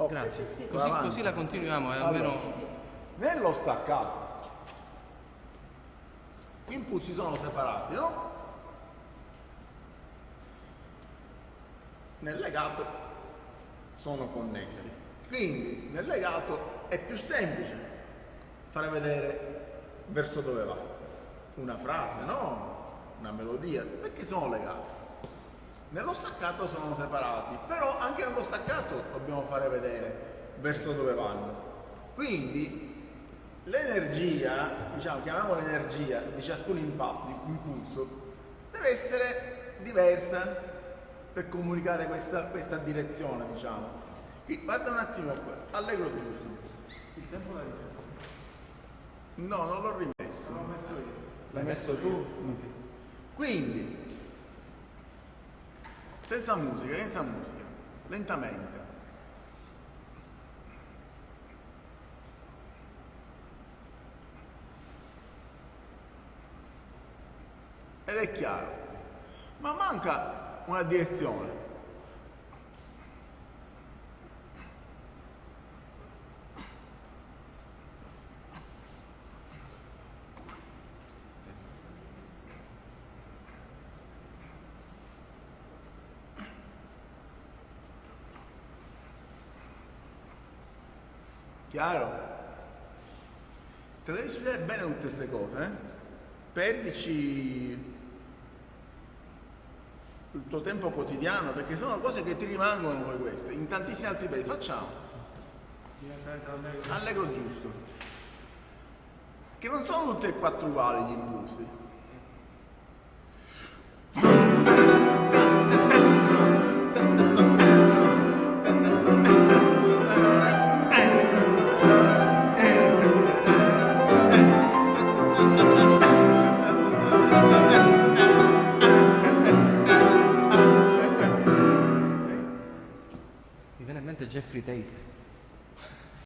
Grazie. Vai Così la continuiamo, Allora, almeno... nello staccato, gli impulsi sono separati, no? Nel legato sono connessi. Quindi nel legato è più semplice fare vedere verso dove va. Una frase, no? Una melodia, perché sono legati. Nello staccato sono separati, però anche nello staccato dobbiamo fare vedere verso dove vanno. Quindi l'energia, diciamo, chiamiamola l'energia di ciascun impulso, deve essere diversa per comunicare questa direzione, diciamo. Qui, guarda un attimo qua, allegro giusto. Il tempo l'hai rimesso? No, non l'ho rimesso. L'ho messo io. L'hai messo tu? Quindi, senza musica, lentamente. Ed è chiaro, ma manca una direzione. Chiaro? Te devi studiare bene tutte queste cose, eh? Perdici il tuo tempo quotidiano, perché sono cose che ti rimangono poi queste. In tantissimi altri paesi facciamo. Allegro giusto. Che non sono tutte e quattro uguali gli impulsi. Mi viene in mente Jeffrey Tate.